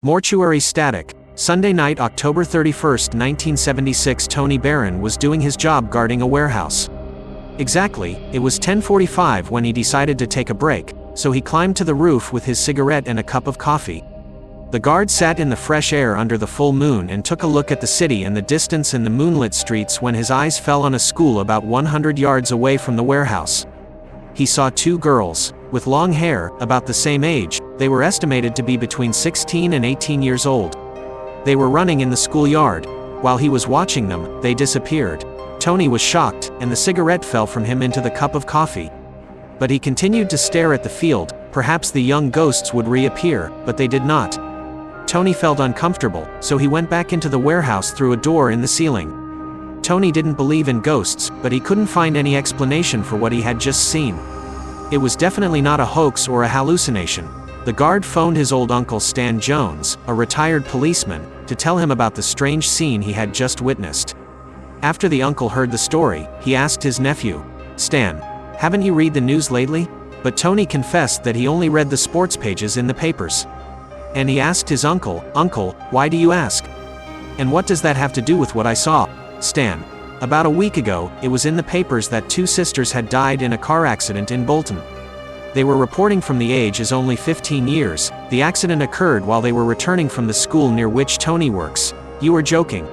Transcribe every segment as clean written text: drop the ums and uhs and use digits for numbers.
Mortuary static. Sunday night, October 31, 1976. Tony Barron was doing his job guarding a warehouse. Exactly, it was 10:45 when he decided to take a break, so he climbed to the roof with his cigarette and a cup of coffee. The guard sat in the fresh air under the full moon and took a look at the city and the distance in the moonlit streets when his eyes fell on a school about 100 yards away from the warehouse. He saw two girls, with long hair, about the same age. They were estimated to be between 16 and 18 years old. They were running in the schoolyard. While he was watching them, they disappeared. Tony was shocked, and the cigarette fell from him into the cup of coffee. But he continued to stare at the field. Perhaps the young ghosts would reappear, but they did not. Tony felt uncomfortable, so he went back into the warehouse through a door in the ceiling. Tony didn't believe in ghosts, but he couldn't find any explanation for what he had just seen. It was definitely not a hoax or a hallucination. The guard phoned his old uncle Stan Jones, a retired policeman, to tell him about the strange scene he had just witnessed. After the uncle heard the story, he asked his nephew, "Stan, haven't you read the news lately?" But Tony confessed that he only read the sports pages in the papers. And he asked his uncle, "Uncle, why do you ask? And what does that have to do with what I saw?" "Stan, about a week ago, it was in the papers that two sisters had died in a car accident in Bolton. They were reporting from the age as only 15 years. The accident occurred while they were returning from the school near which Tony works." "You were joking."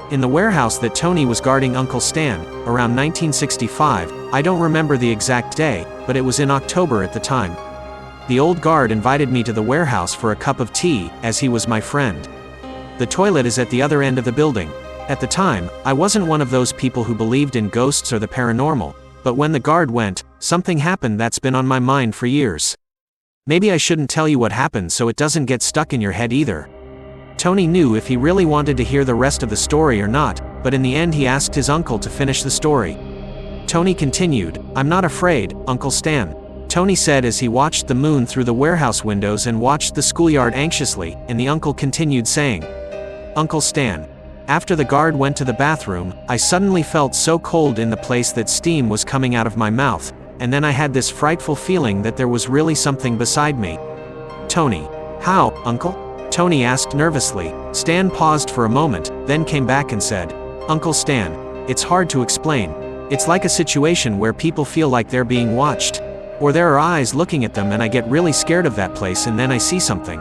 "In the warehouse that Tony was guarding Uncle Stan, around 1965, I don't remember the exact day, but it was in October at the time. The old guard invited me to the warehouse for a cup of tea, as he was my friend. The toilet is at the other end of the building. At the time, I wasn't one of those people who believed in ghosts or the paranormal, but when the guard went, something happened that's been on my mind for years. Maybe I shouldn't tell you what happened so it doesn't get stuck in your head either." Tony knew if he really wanted to hear the rest of the story or not, but in the end he asked his uncle to finish the story. Tony continued, "I'm not afraid, Uncle Stan," Tony said as he watched the moon through the warehouse windows and watched the schoolyard anxiously, and the uncle continued saying, "Uncle Stan, after the guard went to the bathroom, I suddenly felt so cold in the place that steam was coming out of my mouth, and then I had this frightful feeling that there was really something beside me." Tony, "How, Uncle?" Tony asked nervously. Stan paused for a moment, then came back and said, "Uncle Stan, it's hard to explain. It's like a situation where people feel like they're being watched. Or there are eyes looking at them and I get really scared of that place and then I see something."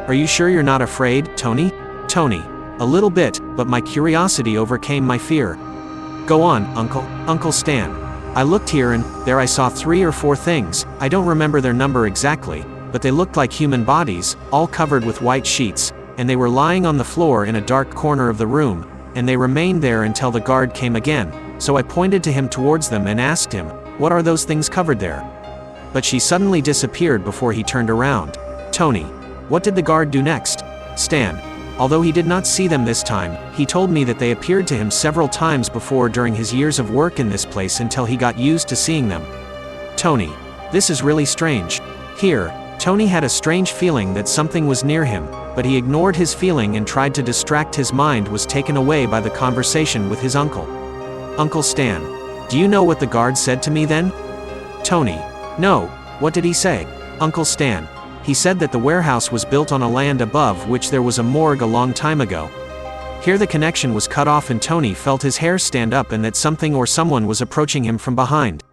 "Are you sure you're not afraid, Tony?" "Tony, a little bit, but my curiosity overcame my fear." "Go on, Uncle." "Uncle Stan, I looked here and there I saw 3 or 4 things. I don't remember their number exactly, but they looked like human bodies, all covered with white sheets, and they were lying on the floor in a dark corner of the room, and they remained there until the guard came again, so I pointed to him towards them and asked him, 'What are those things covered there?' But she suddenly disappeared before he turned around." Tony, "What did the guard do next?" Stan, "Although he did not see them this time, he told me that they appeared to him several times before during his years of work in this place until he got used to seeing them." Tony, "This is really strange." Here, Tony had a strange feeling that something was near him, but he ignored his feeling and tried to distract. His mind was taken away by the conversation with his uncle. "Uncle Stan, do you know what the guard said to me then?" Tony, "No, what did he say?" "Uncle Stan, he said that the warehouse was built on a land above which there was a morgue a long time ago." Here the connection was cut off and Tony felt his hair stand up and that something or someone was approaching him from behind.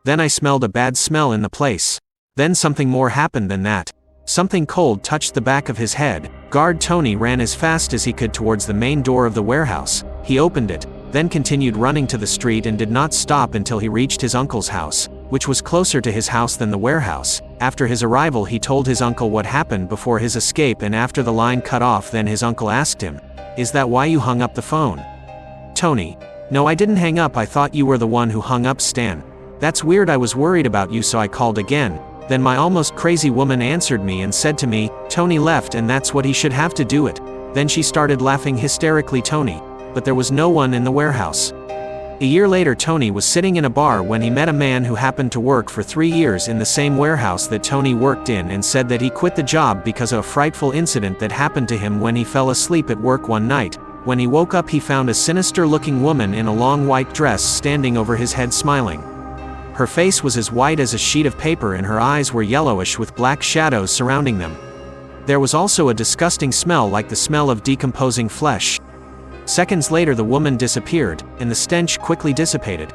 "Then I smelled a bad smell in the place. Then something more happened than that. Something cold touched the back of his head." Guard Tony ran as fast as he could towards the main door of the warehouse. He opened it, then continued running to the street and did not stop until he reached his uncle's house, which was closer to his house than the warehouse. After his arrival he told his uncle what happened before his escape, and after the line cut off then his uncle asked him, "Is that why you hung up the phone?" Tony, "No, I didn't hang up. I thought you were the one who hung up, Stan. That's weird. I was worried about you so I called again. Then my almost crazy woman answered me and said to me, 'Tony left and that's what he should have to do it.' Then she started laughing hysterically." Tony, "But there was no one in the warehouse." A year later Tony was sitting in a bar when he met a man who happened to work for 3 years in the same warehouse that Tony worked in and said that he quit the job because of a frightful incident that happened to him when he fell asleep at work one night. When he woke up he found a sinister-looking woman in a long white dress standing over his head smiling. Her face was as white as a sheet of paper and her eyes were yellowish with black shadows surrounding them. There was also a disgusting smell like the smell of decomposing flesh. Seconds later the woman disappeared, and the stench quickly dissipated.